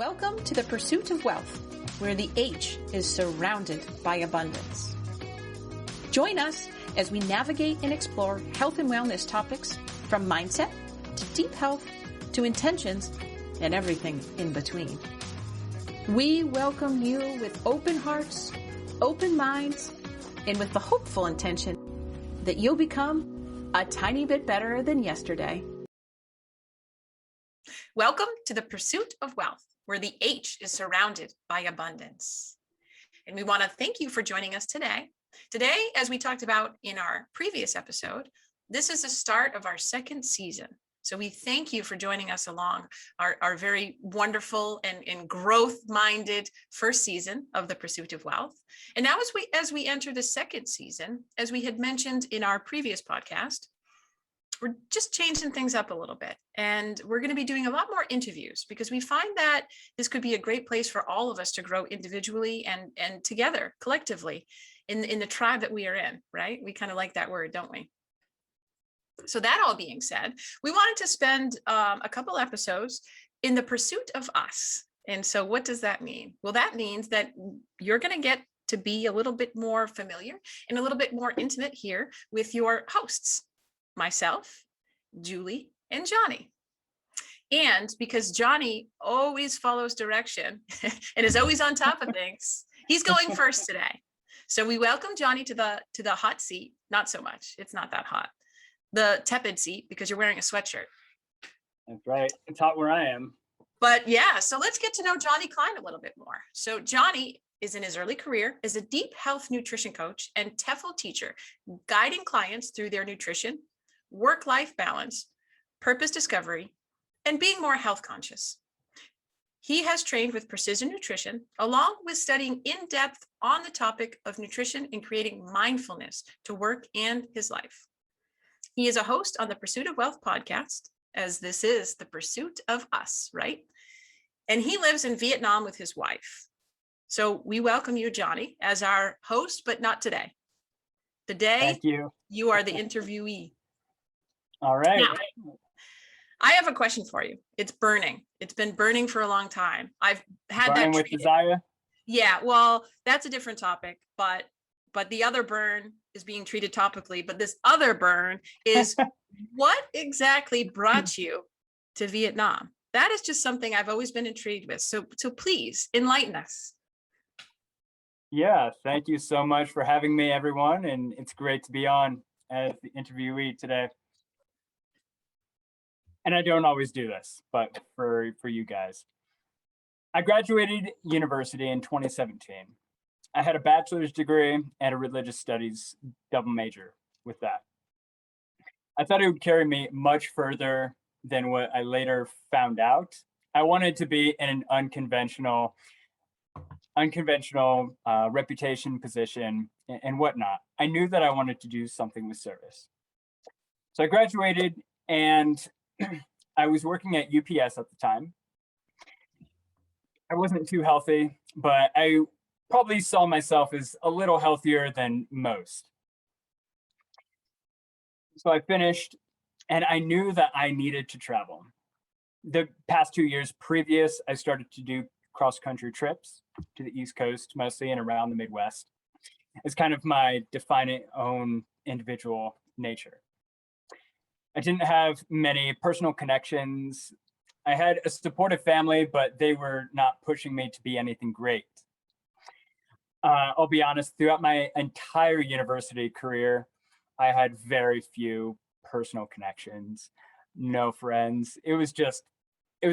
Welcome to the Pursuit of Wealth, where the H is surrounded by abundance. Join us as we navigate and explore health and wellness topics from mindset to deep health to intentions and everything in between. We welcome you with open hearts, open minds, and with the hopeful intention that you'll become a tiny bit better than yesterday. Welcome to the Pursuit of Wealth, where the H is surrounded by abundance. And we want to thank you for joining us today. Today, as we talked about in our previous episode, this is the start of our second season. So we thank you for joining us along our very wonderful and growth-minded first season of the Pursuit of Wealth. And now as we enter the second season, as we had mentioned in our previous podcast, we're just changing things up a little bit. And we're going to be doing a lot more interviews because we find that this could be a great place for all of us to grow individually and together, collectively, in the tribe that we are in, right? We kind of like that word, don't we? So that all being said, we wanted to spend a couple episodes in the pursuit of us. And so what does that mean? Well, that means that you're going to get to be a little bit more familiar and a little bit more intimate here with your hosts, myself, Juli, and Johnny. And because Johnny always follows direction and is always on top of things, he's going first today. So we welcome Johnny to the hot seat. Not so much. It's not that hot. The tepid seat because you're wearing a sweatshirt. That's right. It's hot where I am. But yeah, so let's get to know Johnny Kline a little bit more. So Johnny is in his early career as a deep health nutrition coach and TEFL teacher, guiding clients through their nutrition, work-life balance, purpose discovery, and being more health conscious. He has trained with precision nutrition, along with studying in depth on the topic of nutrition and creating mindfulness to work and his life. He is a host on the Pursuit of Wealth podcast, as this is the pursuit of us, right? And he lives in Vietnam with his wife. So we welcome you, Johnny, as our host, but not today. Today, thank you. You are the interviewee. All right. Now, I have a question for you. It's burning. It's been burning for a long time. I've had burning that with treated. desire. Yeah, well, that's a different topic, but the other burn is being treated topically. But this other burn is what exactly brought you to Vietnam? That is just something I've always been intrigued with. So please enlighten us. Yeah, thank you so much for having me, everyone. And it's great to be on as the interviewee today. And I don't always do this, but for you guys. I graduated university in 2017. I had a bachelor's degree and a religious studies double major with that. I thought it would carry me much further than what I later found out. I wanted to be in an unconventional reputation position and whatnot. I knew that I wanted to do something with service. So I graduated and I was working at UPS at the time. I wasn't too healthy, but I probably saw myself as a little healthier than most. So I finished and I knew that I needed to travel. The past 2 years previous, I started to do cross-country trips to the East Coast, mostly and around the Midwest. It's kind of my defining own individual nature. I didn't have many personal connections. I had a supportive family, but they were not pushing me to be anything great. I'll be honest, throughout my entire university career, I had very few personal connections, no friends. It was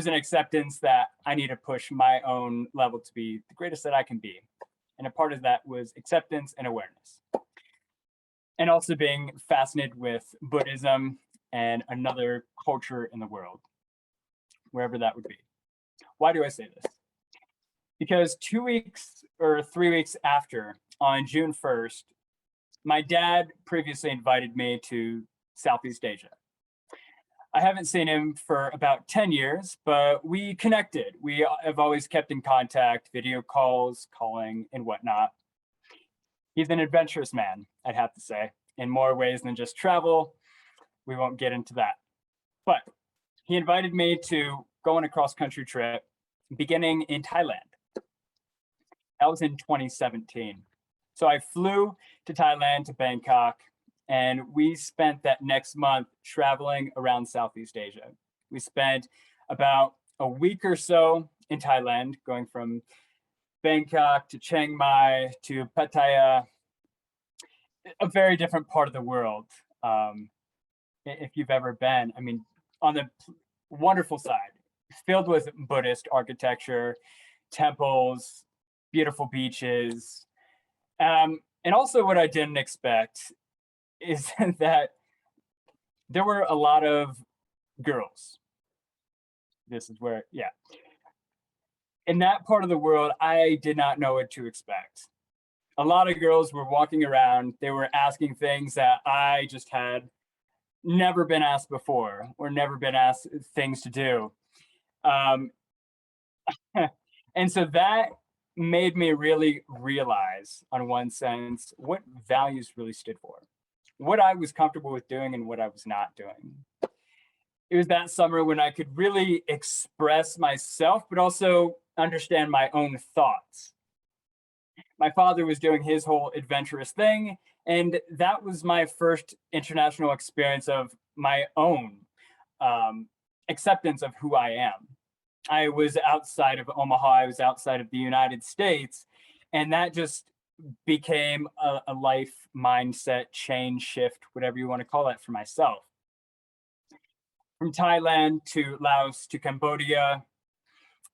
an acceptance that I need to push my own level to be the greatest that I can be. And a part of that was acceptance and awareness. And also being fascinated with Buddhism and another culture in the world, wherever that would be. Why do I say this? Because 2 weeks or 3 weeks after, on June 1st, my dad previously invited me to Southeast Asia. I haven't seen him for about 10 years, but we connected. We have always kept in contact, video calls, calling, and whatnot. He's an adventurous man, I'd have to say, in more ways than just travel. We won't get into that. But he invited me to go on a cross-country trip beginning in Thailand. That was in 2017. So I flew to Thailand, to Bangkok, and we spent that next month traveling around Southeast Asia. We spent about a week or so in Thailand, going from Bangkok to Chiang Mai to Pattaya, a very different part of the world. If you've ever been, I mean, on the wonderful side, filled with Buddhist architecture, temples, beautiful beaches. And also what I didn't expect is that there were a lot of girls. This is where, yeah. In that part of the world, I did not know what to expect. A lot of girls were walking around, they were asking things that I just had never been asked before, or never been asked things to do. And so that made me really realize, on one sense, what values really stood for, what I was comfortable with doing and what I was not doing. It was that summer when I could really express myself, but also understand my own thoughts. My father was doing his whole adventurous thing, and that was my first international experience of my own acceptance of who I am. I was outside of Omaha, I was outside of the United States, and that just became a life mindset change, shift, whatever you want to call it, for myself. From Thailand to Laos to Cambodia,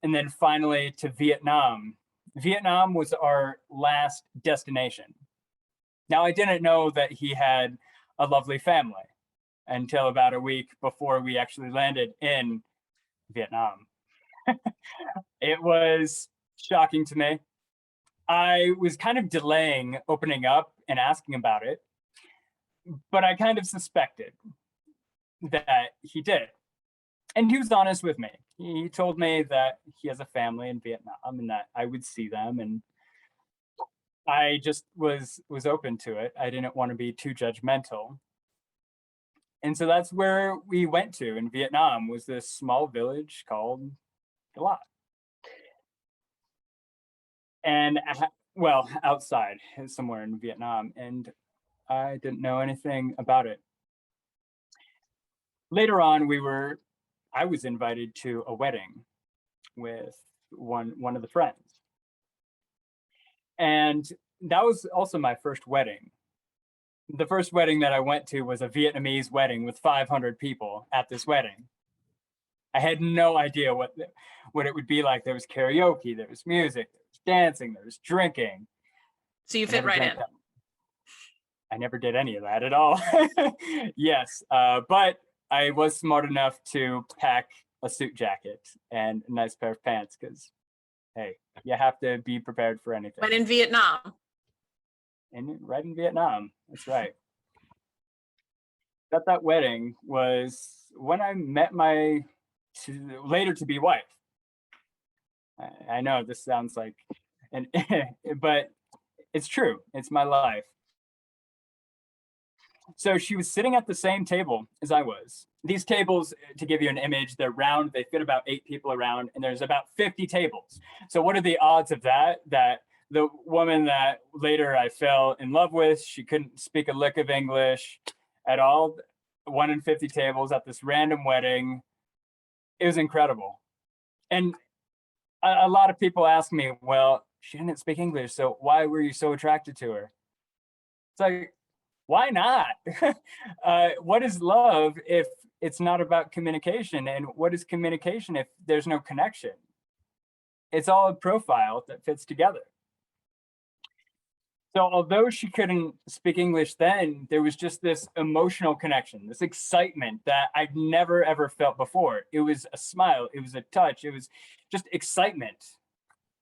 and then finally to Vietnam. Vietnam was our last destination. Now, I didn't know that he had a lovely family until about a week before we actually landed in Vietnam. It was shocking to me. I was kind of delaying opening up and asking about it, but I kind of suspected that he did. And he was honest with me. He told me that he has a family in Vietnam and that I would see them, and I just was open to it. I didn't want to be too judgmental. And so that's where we went to in Vietnam, was this small village called Kline. And well, outside, somewhere in Vietnam, and I didn't know anything about it. Later on, I was invited to a wedding with one of the friends. And that was also my first wedding. The first wedding that I went to was a Vietnamese wedding with 500 people at this wedding. I had no idea what it would be like. There was karaoke, there was music, there was dancing, there was drinking. So you fit right in. I never did any of that at all. Yes, but I was smart enough to pack a suit jacket and a nice pair of pants because, hey, you have to be prepared for anything. But in Vietnam. Right in Vietnam, that's right. At that wedding was when I met my later to be wife. I know this sounds like, but it's true. It's my life. So she was sitting at the same table as I was. These tables, to give you an image, they're round. They fit about 8 people around, and there's about 50 tables. So what are the odds of that? That the woman that later I fell in love with, she couldn't speak a lick of English at all. 1 in 50 tables at this random wedding. It was incredible. And a lot of people ask me, well, she didn't speak English, so why were you so attracted to her? It's like, why not? What is love if it's not about communication? And what is communication if there's no connection? It's all a profile that fits together. So although she couldn't speak English then, there was just this emotional connection, this excitement that I'd never ever felt before. It was a smile, it was a touch, it was just excitement.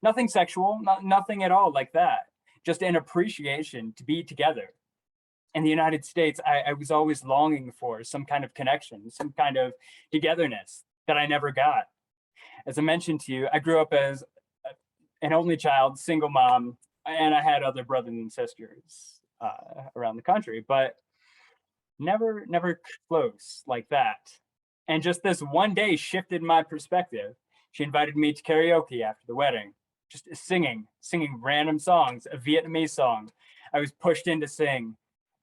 Nothing sexual, nothing at all like that. Just an appreciation to be together. In the United States, I was always longing for some kind of connection, some kind of togetherness that I never got. As I mentioned to you, I grew up as an only child, single mom, and I had other brothers and sisters around the country, but never close like that. And just this one day shifted my perspective. She invited me to karaoke after the wedding, just singing random songs, a Vietnamese song. I was pushed in to sing,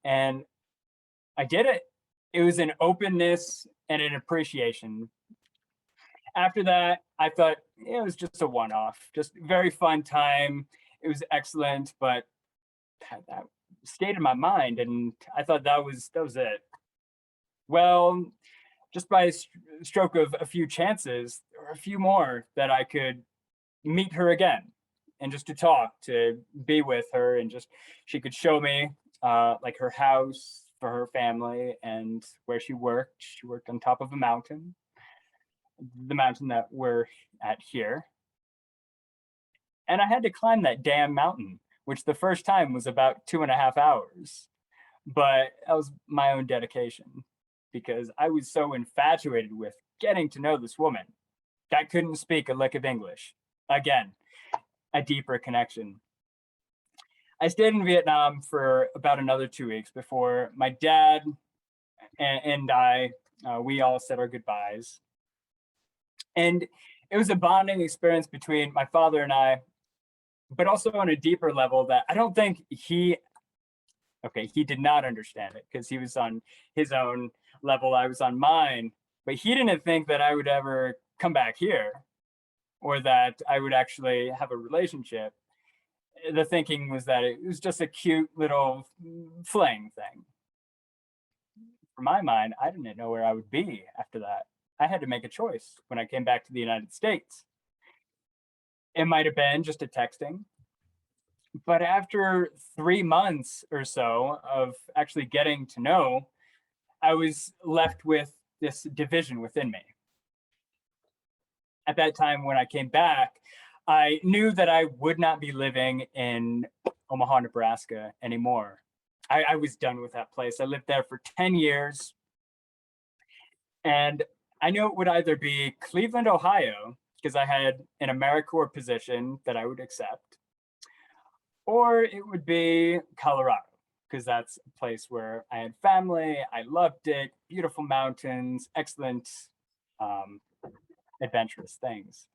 and I did it. It was an openness and an appreciation. After that, I thought it was just a one-off, just very fun time. It was excellent, but that stayed in my mind, and I thought that was it. Well, just by a stroke of a few chances, there were a few more that I could meet her again, and just to talk, to be with her, and just she could show me like her house for her family and where she worked. She worked on top of a mountain, the mountain that we're at here. And I had to climb that damn mountain, which the first time was about 2.5 hours. But that was my own dedication because I was so infatuated with getting to know this woman that couldn't speak a lick of English. Again, a deeper connection. I stayed in Vietnam for about another 2 weeks before my dad and I, we all said our goodbyes. And it was a bonding experience between my father and I, but also on a deeper level that I don't think he did not understand it because he was on his own level, I was on mine, but he didn't think that I would ever come back here or that I would actually have a relationship. The thinking was that it was just a cute little fling thing. For my mind, I didn't know where I would be after that. I had to make a choice when I came back to the United States. It might have been just a texting, but after 3 months or so of actually getting to know, I was left with this division within me. At that time, when I came back, I knew that I would not be living in Omaha, Nebraska anymore. I was done with that place. I lived there for 10 years. And I knew it would either be Cleveland, Ohio, because I had an AmeriCorps position that I would accept, or it would be Colorado, because that's a place where I had family. I loved it. Beautiful mountains, excellent adventurous things.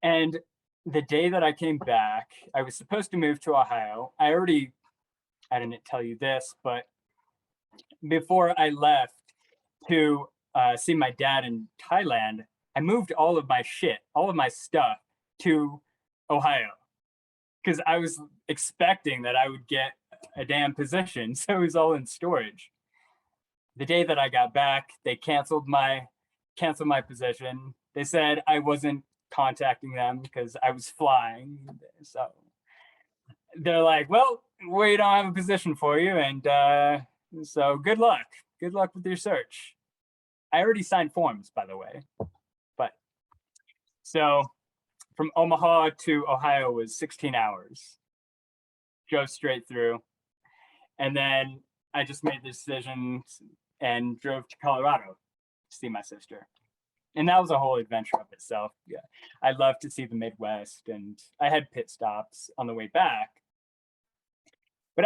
And the day that I came back, I was supposed to move to Ohio. I didn't tell you this, but before I left to see my dad in Thailand, I moved all of my shit, all of my stuff to Ohio because I was expecting that I would get a damn position. So it was all in storage. The day that I got back, they canceled my position. They said I wasn't contacting them because I was flying. So they're like, well, we don't have a position for you. And so good luck. Good luck with your search. I already signed forms, by the way. But so from Omaha to Ohio was 16 hours. Drove straight through. And then I just made the decision and drove to Colorado to see my sister. And that was a whole adventure of itself. Yeah, I love to see the Midwest, and I had pit stops on the way back. But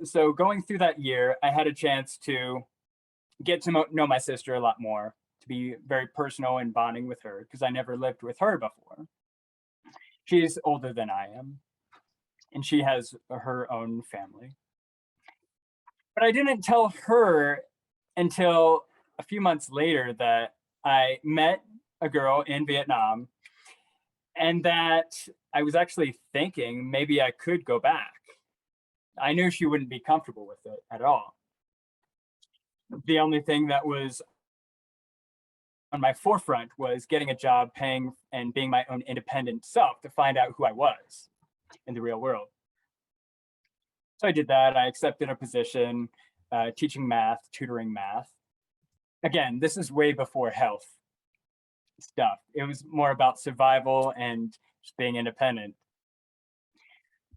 so going through that year, I had a chance to get to know my sister a lot more, to be very personal and bonding with her, because I never lived with her before. She's older than I am, and she has her own family. But I didn't tell her until a few months later that I met a girl in Vietnam and that I was actually thinking maybe I could go back. I knew she wouldn't be comfortable with it at all. The only thing that was on my forefront was getting a job, paying, and being my own independent self to find out who I was in the real world. So I did that. I accepted a position teaching math, tutoring math. Again, this is way before health stuff. It was more about survival and just being independent.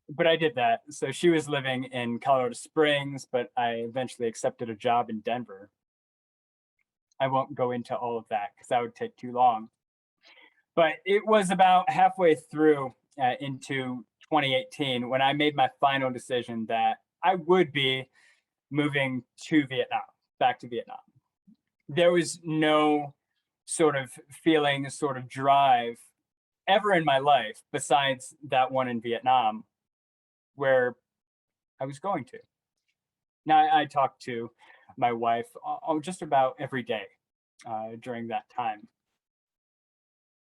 But I did that. So she was living in Colorado Springs, but I eventually accepted a job in Denver. I won't go into all of that because that would take too long. But it was about halfway through into 2018 when I made my final decision that I would be moving to Vietnam, back to Vietnam. There was no sort of feeling, sort of drive ever in my life besides that one in Vietnam where I was going to. Now, I talked to my wife just about every day during that time,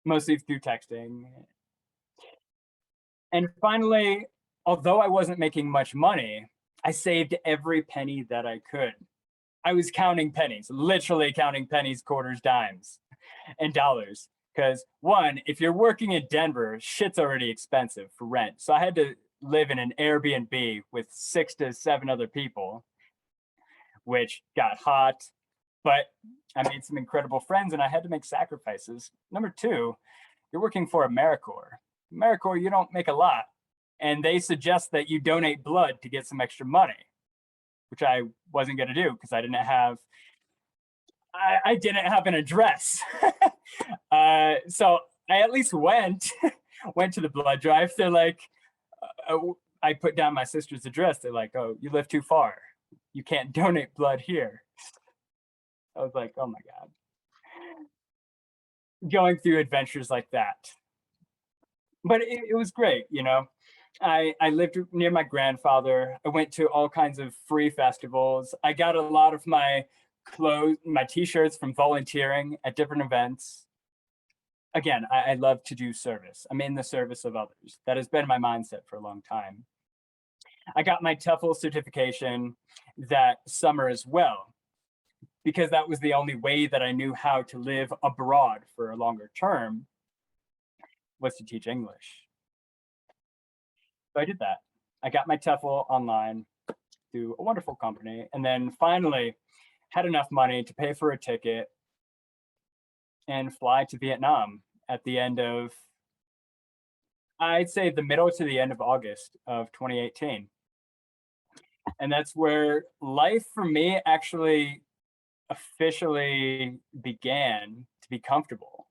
mostly through texting. And finally, although I wasn't making much money, I saved every penny that I could. I was counting pennies, literally counting pennies, quarters, dimes, and dollars. Because one, if you're working in Denver, shit's already expensive for rent. So I had to live in an Airbnb with 6 to 7 other people, which got hot. But I made some incredible friends and I had to make sacrifices. Number two, you're working for AmeriCorps. AmeriCorps, you don't make a lot. And they suggest that you donate blood to get some extra money, which I wasn't going to do because I didn't have an address. So I at least went to the blood drive. They're like, I put down my sister's address. They're like, oh, you live too far. You can't donate blood here. I was like, oh my God. Going through adventures like that. But it was great, you know. I lived near my grandfather. I went to all kinds of free festivals. I got a lot of my clothes, my t-shirts from volunteering at different events. Again, I love to do service. I'm in the service of others. That has been my mindset for a long time. I got my TEFL certification that summer as well, because that was the only way that I knew how to live abroad for a longer term, was to teach English. So I did that. I got my TEFL online through a wonderful company, and then finally had enough money to pay for a ticket and fly to Vietnam at the end of, I'd say the middle to the end of August of 2018. And that's where life for me actually officially began to be comfortable.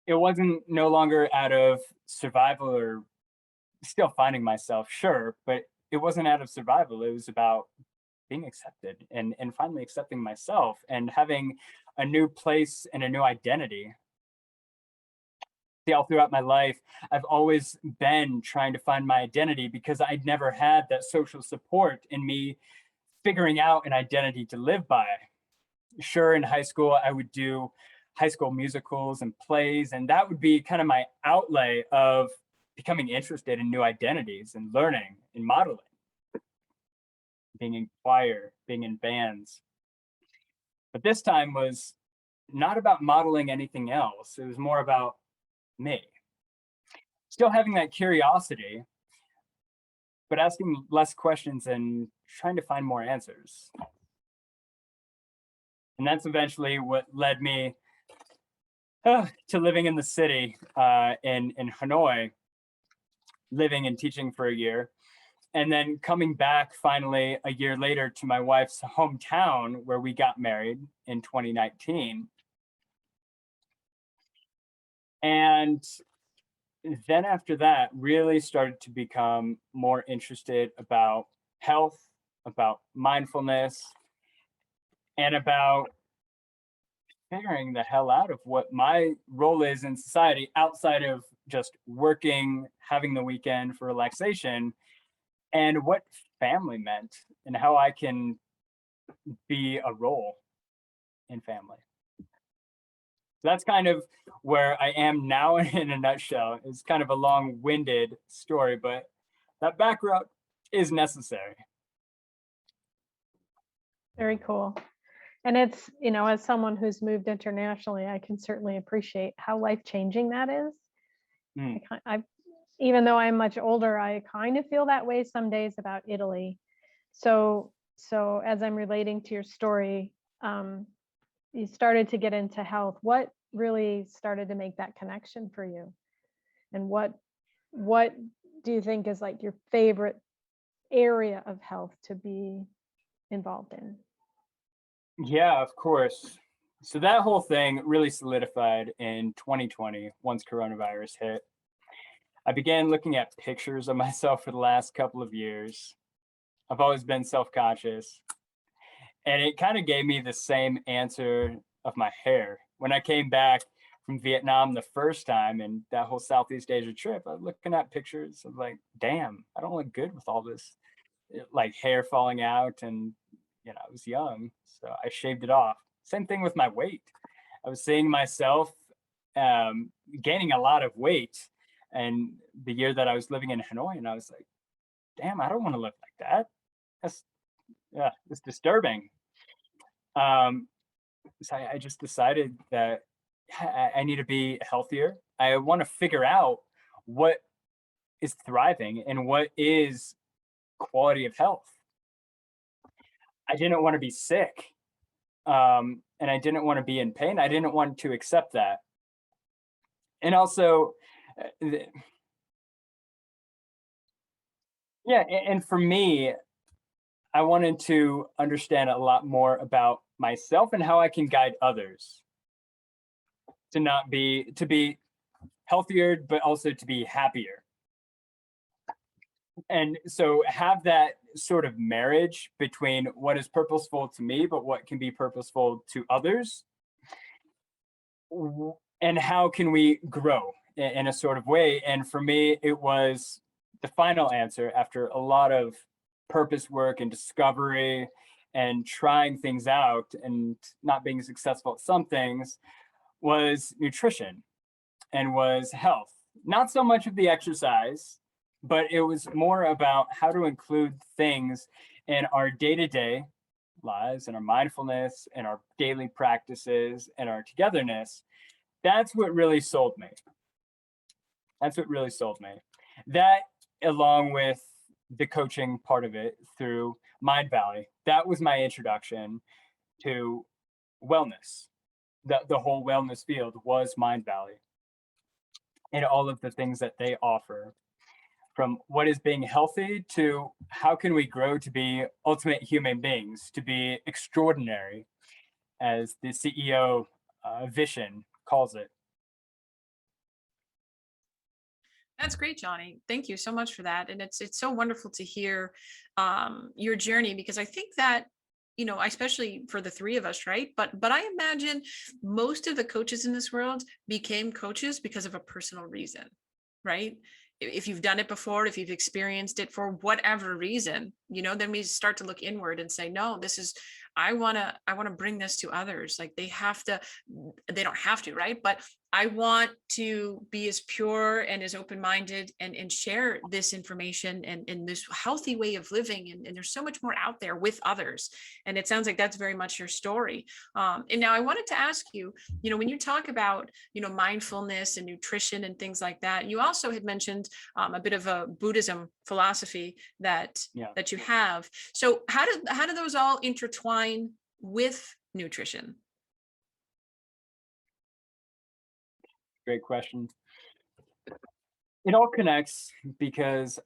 It wasn't no longer out of survival or still finding myself, sure, but it wasn't out of survival. It was about being accepted and finally accepting myself and having a new place and a new identity. See, all throughout my life, I've always been trying to find my identity because I'd never had that social support in me figuring out an identity to live by. Sure, in high school, I would do high school musicals and plays, and that would be kind of my outlay of becoming interested in new identities and learning and modeling, being in choir, being in bands. But this time was not about modeling anything else. It was more about me. Still having that curiosity, but asking less questions and trying to find more answers. And that's eventually what led me to living in the city in Hanoi, living and teaching for a year, and then coming back finally a year later to my wife's hometown where we got married in 2019. And then after that, really started to become more interested about health, about mindfulness, and about figuring the hell out of what my role is in society outside of just working, having the weekend for relaxation, and what family meant and how I can be a role in family. That's kind of where I am now in a nutshell. It's kind of a long-winded story, but that background is necessary. Very cool. And it's, you know, as someone who's moved internationally, I can certainly appreciate how life-changing that is. Mm. Even though I'm much older, I kind of feel that way some days about Italy. So as I'm relating to your story, you started to get into health. What really started to make that connection for you? And what do you think is like your favorite area of health to be involved in? Yeah, of course. So that whole thing really solidified in 2020 once coronavirus hit. I began looking at pictures of myself for the last couple of years. I've always been self-conscious. And it kind of gave me the same answer of my hair. When I came back from Vietnam the first time and that whole Southeast Asia trip, I was looking at pictures of like, damn, I don't look good with all this like hair falling out. And, I was young, so I shaved it off. Same thing with my weight. I was seeing myself gaining a lot of weight. And the year that I was living in Hanoi, and I was like, damn, I don't want to live like that. It's disturbing. So I just decided that I need to be healthier. I want to figure out what is thriving and what is quality of health. I didn't want to be sick, and I didn't want to be in pain. I didn't want to accept that. And also, and for me, I wanted to understand a lot more about myself and how I can guide others to be healthier, but also to be happier. And so have that sort of marriage between what is purposeful to me, but what can be purposeful to others. And how can we grow in a sort of way? And for me, it was the final answer after a lot of purpose work and discovery and trying things out and not being successful at some things was nutrition and was health. Not so much of the exercise, but it was more about how to include things in our day-to-day lives and our mindfulness and our daily practices and our togetherness. That's what really sold me. That, along with the coaching part of it through Mindvalley, that was my introduction to wellness. The whole wellness field was Mindvalley and all of the things that they offer, from what is being healthy to how can we grow to be ultimate human beings, to be extraordinary, as the CEO vision calls it. That's great, Johnny. Thank you so much for that. And it's so wonderful to hear your journey, because I think that, especially for the three of us, right? But I imagine most of the coaches in this world became coaches because of a personal reason, right? If you've done it before, if you've experienced it for whatever reason, then we start to look inward and say, no, I want to bring this to others. Like they don't have to, right? But I want to be as pure and as open-minded and share this information and this healthy way of living. And there's so much more out there with others. And it sounds like that's very much your story. And now I wanted to ask you, when you talk about, mindfulness and nutrition and things like that, you also had mentioned a bit of a Buddhism philosophy that you have. So how do those all intertwine with nutrition? Great question. It all connects because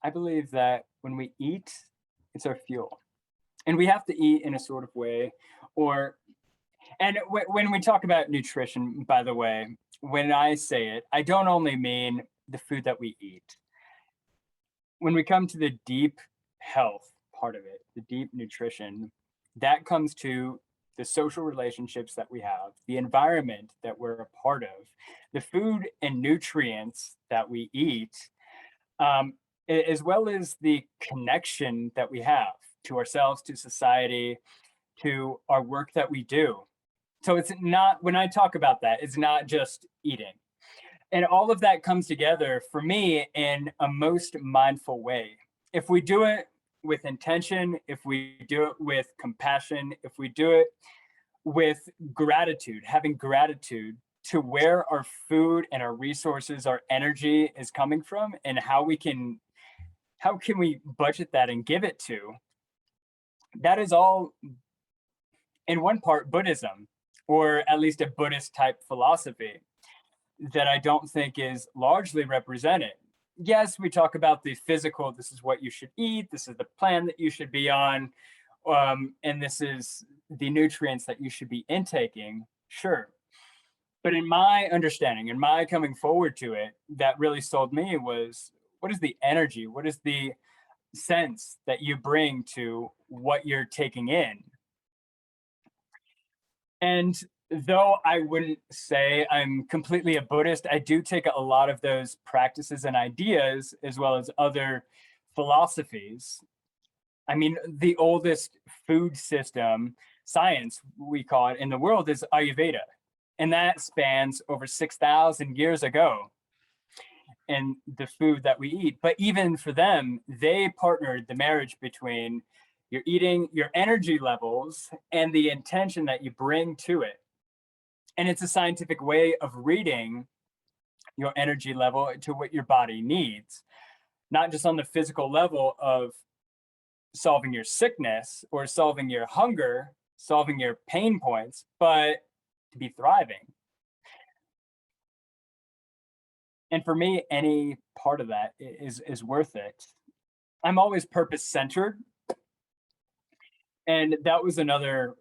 I believe that when we eat, it's our fuel. And we have to eat in a sort of way, and when we talk about nutrition, by the way, when I say it, I don't only mean the food that we eat. When we come to the deep health part of it, the deep nutrition, that comes to the social relationships that we have, the environment that we're a part of, the food and nutrients that we eat, as well as the connection that we have to ourselves, to society, to our work that we do. So it's not, when I talk about that, it's not just eating. And all of that comes together for me in a most mindful way. If we do it with intention, if we do it with compassion, if we do it with gratitude, having gratitude to where our food and our resources, our energy is coming from, and how can we budget that and give it to, that is all in one part Buddhism, or at least a Buddhist type philosophy that I don't think is largely represented. Yes, we talk about the physical, this is what you should eat, this is the plan that you should be on, and this is the nutrients that you should be intaking, sure. But in my understanding, in my coming forward to it, that really sold me was, what is the energy? What is the sense that you bring to what you're taking in? And though I wouldn't say I'm completely a Buddhist, I do take a lot of those practices and ideas as well as other philosophies. I mean, the oldest food system, science, we call it, in the world is Ayurveda. And that spans over 6,000 years ago in the food that we eat. But even for them, they partnered the marriage between your eating, your energy levels, and the intention that you bring to it. And it's a scientific way of reading your energy level to what your body needs, not just on the physical level of solving your sickness or solving your hunger, solving your pain points, but to be thriving. And for me, any part of that is worth it. I'm always purpose centered. And that was another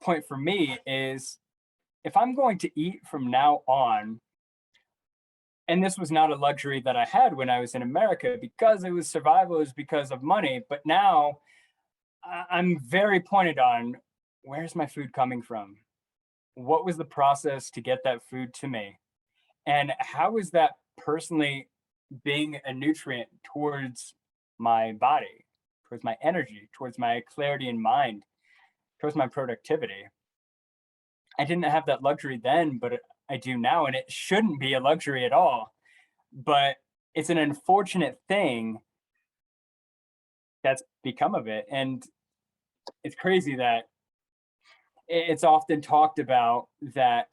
point for me is if I'm going to eat from now on, and this was not a luxury that I had when I was in America because it was survival, it was because of money. But now I'm very pointed on where's my food coming from? What was the process to get that food to me? And how is that personally being a nutrient towards my body, towards my energy, towards my clarity in mind, towards my productivity? I didn't have that luxury then, but I do now, and it shouldn't be a luxury at all. But it's an unfortunate thing that's become of it. And it's crazy that it's often talked about that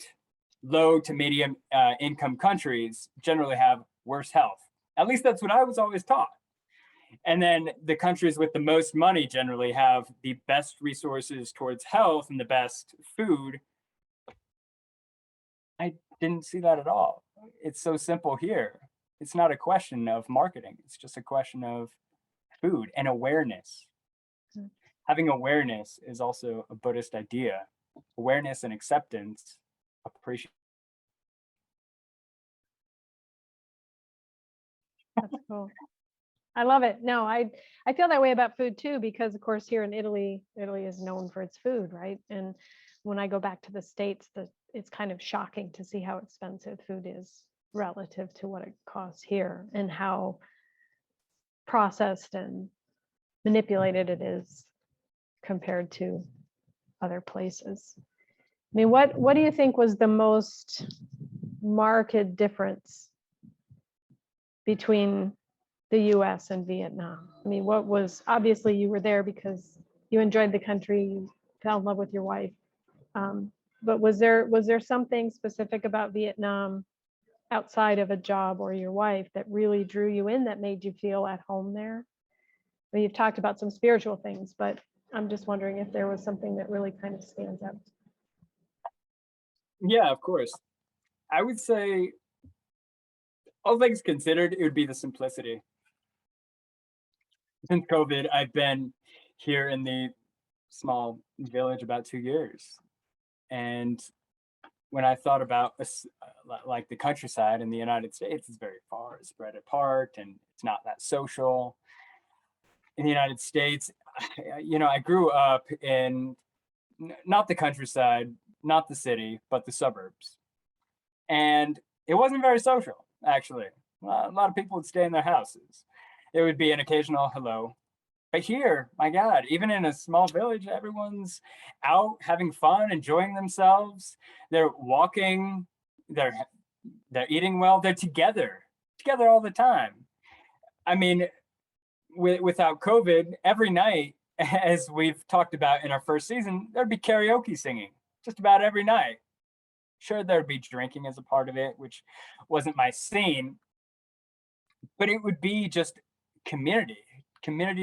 low to medium income countries generally have worse health. At least that's what I was always taught. And then the countries with the most money generally have the best resources towards health and the best food. I didn't see that at all. It's so simple here. It's not a question of marketing. It's just a question of food and awareness. Having awareness is also a Buddhist idea. Awareness and acceptance, appreciation. That's cool. I love it. No, I feel that way about food too, because of course here in Italy is known for its food, right? And when I go back to the States, it's kind of shocking to see how expensive food is relative to what it costs here and how processed and manipulated it is compared to other places. I mean, what do you think was the most marked difference between the US and Vietnam? I mean, what was, obviously you were there because you enjoyed the country, you fell in love with your wife. But was there something specific about Vietnam outside of a job or your wife that really drew you in, that made you feel at home there? I mean, you've talked about some spiritual things, but I'm just wondering if there was something that really kind of stands out. Yeah, of course. I would say, all things considered, it would be the simplicity. Since COVID, I've been here in the small village about 2 years. And when I thought about like the countryside in the United States is very far spread apart and it's not that social. In the United States, I grew up in not the countryside, not the city, but the suburbs. And it wasn't very social, actually. A lot of people would stay in their houses. There would be an occasional hello. But here, my God, even in a small village, everyone's out having fun, enjoying themselves. They're walking, they're eating well, they're together all the time. I mean, without COVID, every night, as we've talked about in our first season, there'd be karaoke singing just about every night. Sure, there'd be drinking as a part of it, which wasn't my scene, but it would be just community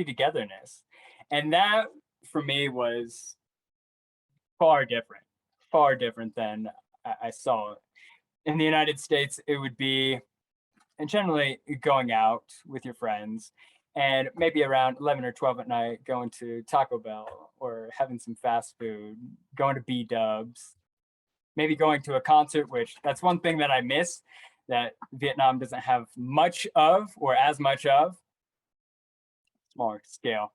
togetherness. And that for me was far different than I saw. In the United States, it would be, and generally going out with your friends and maybe around 11 or 12 at night, going to Taco Bell or having some fast food, going to B-dubs, maybe going to a concert, which that's one thing that I miss that Vietnam doesn't have much of or as much of. Smaller scale.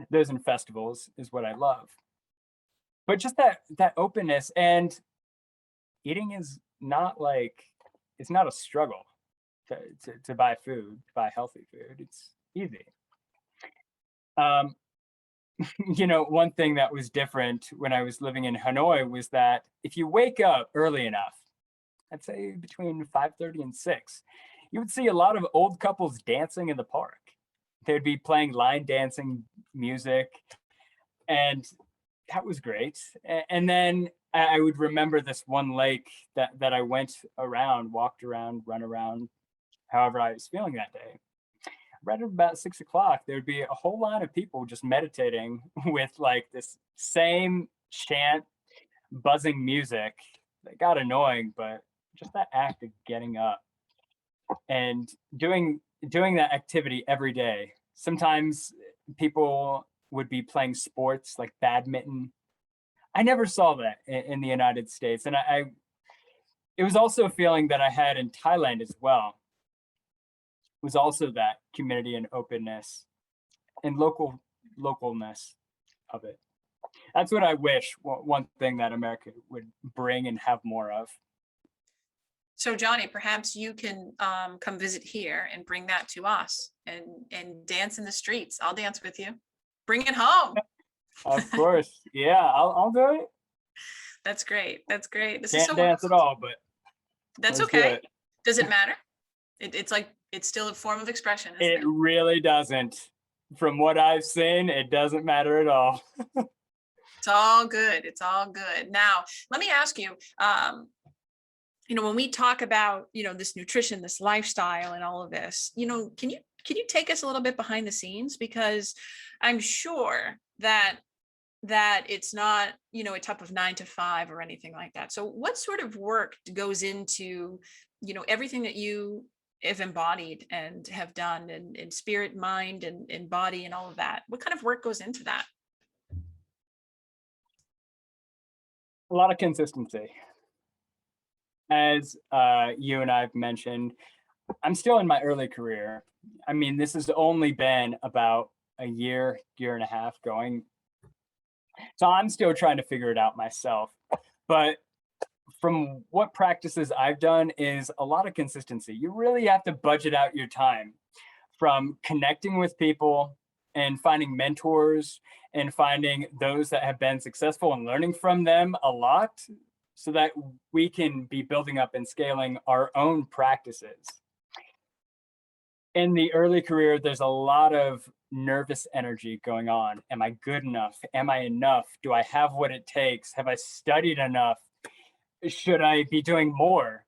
Those in festivals is what I love. but just that openness, and eating is not like, it's not a struggle to buy food, to buy healthy food. It's easy. One thing that was different when I was living in Hanoi was that if you wake up early enough, I'd say between 5:30 and 6, you would see a lot of old couples dancing in the park. They'd be playing line dancing music, and that was great. And then I would remember this one lake that I went around, walked around, run around, however I was feeling that day. Right at about 6 o'clock, there'd be a whole line of people just meditating with like this same chant, buzzing music that got annoying, but just that act of getting up and doing that activity every day. Sometimes people would be playing sports like badminton. I never saw that in the United States, and it was also a feeling that I had in Thailand as well. Was also that community and openness and localness of it. That's what I wish, one thing that America would bring and have more of. So Johnny, perhaps you can come visit here and bring that to us and dance in the streets. I'll dance with you. Bring it home. Of course. Yeah, I'll do it. That's great. That's great. This Can't is so dance wonderful. at all, but That's let's do okay. it. Does it matter? It's still a form of expression, isn't It it? really doesn't. From what I've seen, it doesn't matter at all. It's all good. It's all good. Now, let me ask you, when we talk about, this nutrition, this lifestyle and all of this, can you take us a little bit behind the scenes? Because I'm sure that it's not, a type of 9 to 5 or anything like that. So what sort of work goes into, everything that you have embodied and have done in spirit, mind, and body and all of that? What kind of work goes into that? A lot of consistency. As you and I've mentioned, I'm still in my early career. I mean, this has only been about a year and a half going. So I'm still trying to figure it out myself. But from what practices I've done is a lot of consistency. You really have to budget out your time from connecting with people and finding mentors and finding those that have been successful and learning from them a lot so that we can be building up and scaling our own practices. In the early career, there's a lot of nervous energy going on. Am I good enough? Am I enough? Do I have what it takes? Have I studied enough? Should I be doing more?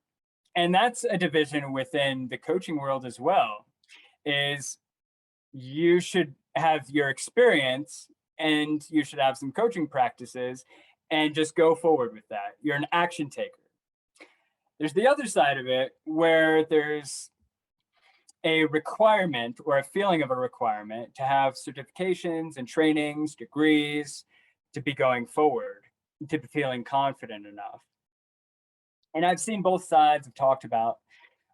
And that's a division within the coaching world as well, is you should have your experience and you should have some coaching practices and just go forward with that. You're an action taker. There's the other side of it where there's a requirement or a feeling of a requirement to have certifications and trainings, degrees, to be going forward, to be feeling confident enough. And I've seen both sides.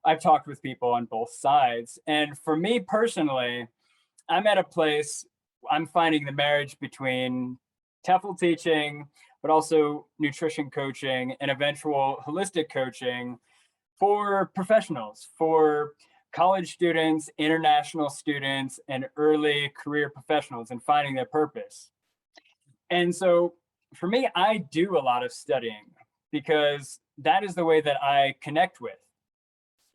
I've talked with people on both sides. And for me personally, I'm at a place, I'm finding the marriage between TEFL teaching, but also nutrition coaching and eventual holistic coaching for professionals, for college students, international students, and early career professionals, and finding their purpose. And so for me, I do a lot of studying because that is the way that I connect with.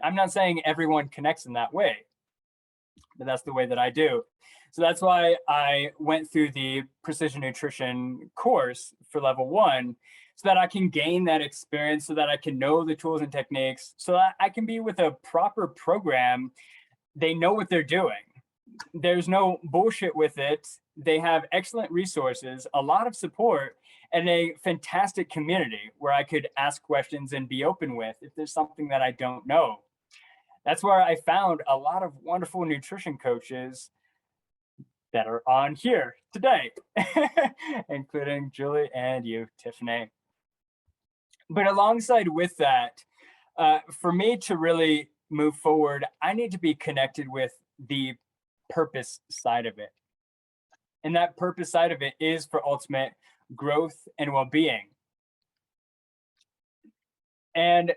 I'm not saying everyone connects in that way, but that's the way that I do. So that's why I went through the precision nutrition course for level 1, so that I can gain that experience, so that I can know the tools and techniques, so that I can be with a proper program. They know what they're doing. There's no bullshit with it. They have excellent resources, a lot of support, and a fantastic community where I could ask questions and be open with if there's something that I don't know. That's where I found a lot of wonderful nutrition coaches that are on here today, including Juli and you, Tiffany. But alongside with that, for me to really move forward, I need to be connected with the purpose side of it. And that purpose side of it is for ultimate growth, and well-being. And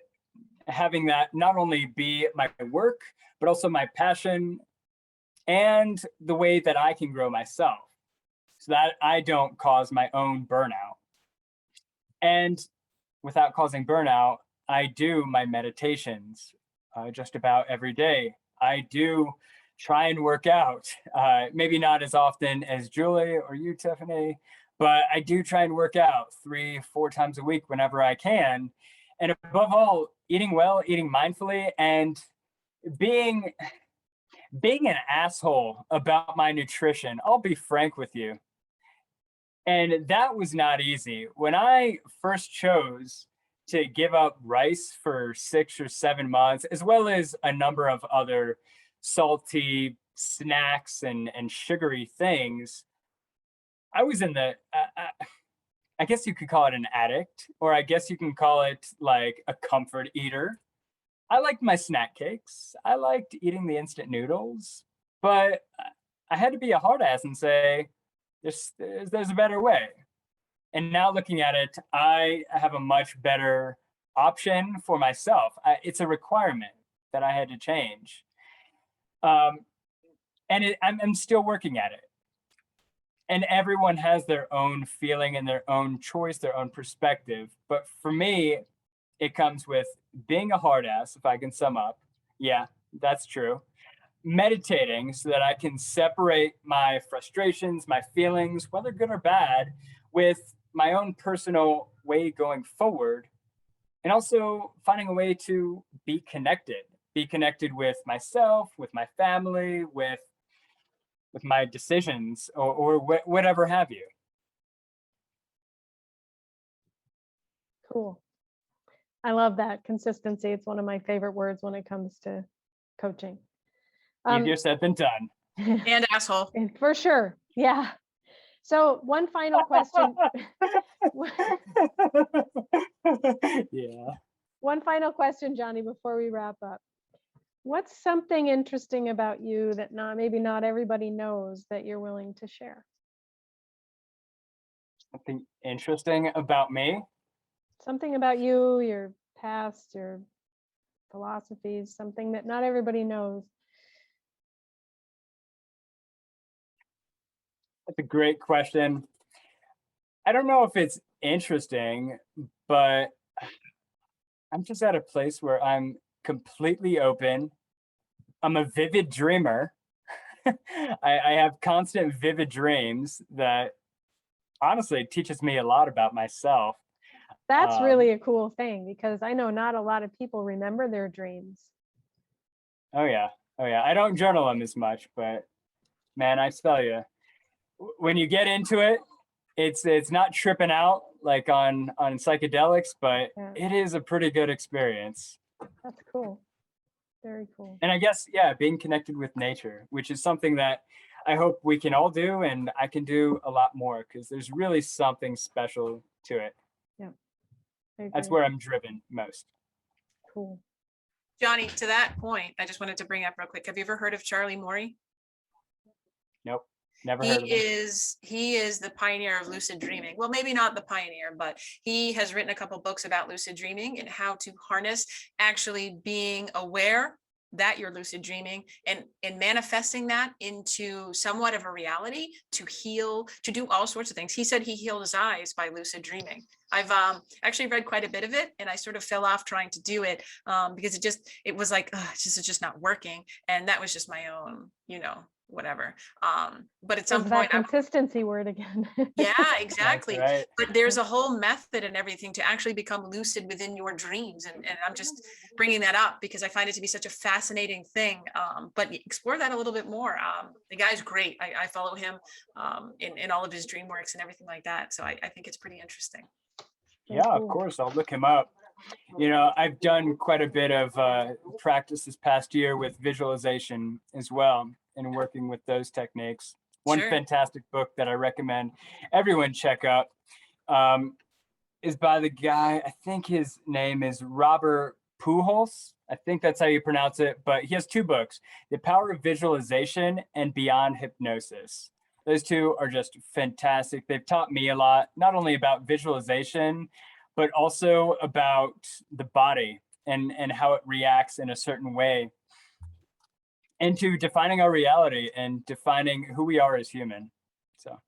having that not only be my work, but also my passion and the way that I can grow myself so that I don't cause my own burnout. And without causing burnout, I do my meditations just about every day. I do try and work out, maybe not as often as Juli or you, Tiffany, but I do try and work out 3-4 times a week whenever I can. And above all, eating well, eating mindfully, and being an asshole about my nutrition. I'll be frank with you. And that was not easy. When I first chose to give up rice for 6 or 7 months, as well as a number of other salty snacks and sugary things, I was in the, I guess you could call it an addict, or I guess you can call it like a comfort eater. I liked my snack cakes. I liked eating the instant noodles, but I had to be a hard ass and say, there's a better way. And now looking at it, I have a much better option for myself. It's a requirement that I had to change. And I'm still working at it. And everyone has their own feeling and their own choice, their own perspective. But for me, it comes with being a hard ass, if I can sum up. Yeah, that's true. Meditating so that I can separate my frustrations, my feelings, whether good or bad, with my own personal way going forward. And also finding a way to be connected with myself, with my family, with my decisions, or whatever have you. Cool. I love that consistency. It's one of my favorite words when it comes to coaching. Easier said than done. And asshole. For sure. Yeah. So one final question. Yeah. One final question, Johnny, before we wrap up. What's something interesting about you that maybe not everybody knows that you're willing to share? Something interesting about me? Something about you, your past, your philosophies, something that not everybody knows. That's a great question. I don't know if it's interesting, but I'm just at a place where I'm completely open. I'm a vivid dreamer. I have constant vivid dreams that honestly teaches me a lot about myself. That's really a cool thing because I know not a lot of people remember their dreams. Oh yeah. I don't journal them as much, but man, I tell you, when you get into it, it's not tripping out like on psychedelics, but Yeah. it is a pretty good experience. That's cool. Very cool. And I guess, yeah, being connected with nature, which is something that I hope we can all do, and I can do a lot more because there's really something special to it. Yeah. That's where I'm driven most. Cool. Johnny, to that point, I just wanted to bring up real quick. Have you ever heard of Charlie Morey? Nope. Never heard of him. He is the pioneer of lucid dreaming. Well, maybe not the pioneer, but he has written a couple books about lucid dreaming and how to harness actually being aware that you're lucid dreaming and manifesting that into somewhat of a reality to heal, to do all sorts of things. He said he healed his eyes by lucid dreaming. I've actually read quite a bit of it, and I sort of fell off trying to do it because it was like, it's just not working. And that was just my own, whatever. But at some point, that consistency word again. Yeah, exactly. Right. But there's a whole method and everything to actually become lucid within your dreams. And I'm just bringing that up because I find it to be such a fascinating thing. But explore that a little bit more. The guy's great. I follow him in all of his dream works and everything like that. So I think it's pretty interesting. Yeah, of course. I'll look him up. I've done quite a bit of practice this past year with visualization as well, and working with those techniques. One fantastic book that I recommend everyone check out is by the guy, I think his name is Robert Pulos. I think that's how you pronounce it, but he has 2 books, The Power of Visualization and Beyond Hypnosis. Those two are just fantastic. They've taught me a lot, not only about visualization, but also about the body and how it reacts in a certain way, into defining our reality and defining who we are as human. So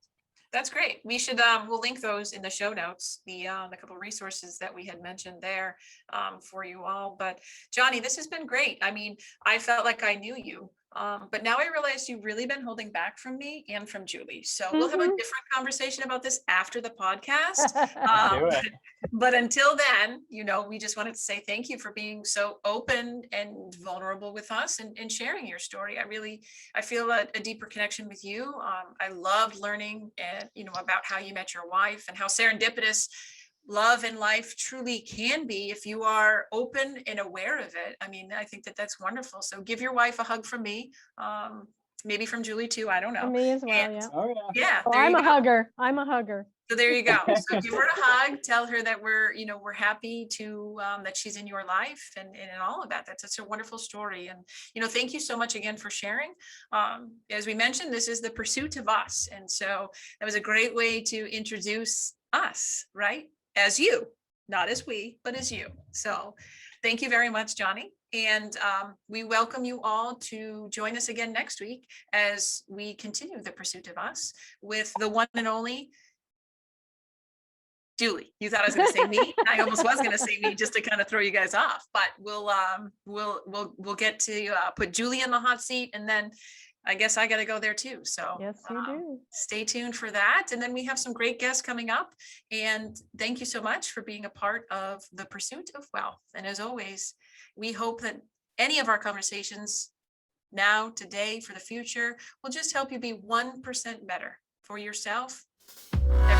That's great. We should, we'll link those in the show notes, the couple of resources that we had mentioned there for you all. But Johnny, this has been great. I mean, I felt like I knew you, but now I realize you've really been holding back from me and from Juli. So we'll have a different conversation about this after the podcast. do it. But until then, we just wanted to say thank you for being so open and vulnerable with us and sharing your story. I feel a deeper connection with you. I loved learning about how you met your wife and how serendipitous love and life truly can be if you are open and aware of it. I mean, I think that's wonderful. So give your wife a hug from me. Maybe from Juli too. I don't know. For me as well, And, yeah. Oh, yeah. Yeah. Oh, there I'm you a go. hugger. I'm a hugger. So there you go. So give her a hug. Tell her that we're happy to that she's in your life and all of that. That's such a wonderful story. And thank you so much again for sharing. As we mentioned, this is the pursuit of us, and so that was a great way to introduce us, right? As you, not as we, but as you. So thank you very much, Johnny. And we welcome you all to join us again next week as we continue the pursuit of us with the one and only Juli. You thought I was going to say me. I almost was going to say me just to kind of throw you guys off, but we'll get to put Juli in the hot seat, and then I guess I got to go there too. So Yes, you do. stay tuned for that. And then we have some great guests coming up. And thank you so much for being a part of the pursuit of wealth. And as always, we hope that any of our conversations now, today, for the future will just help you be 1% better for yourself every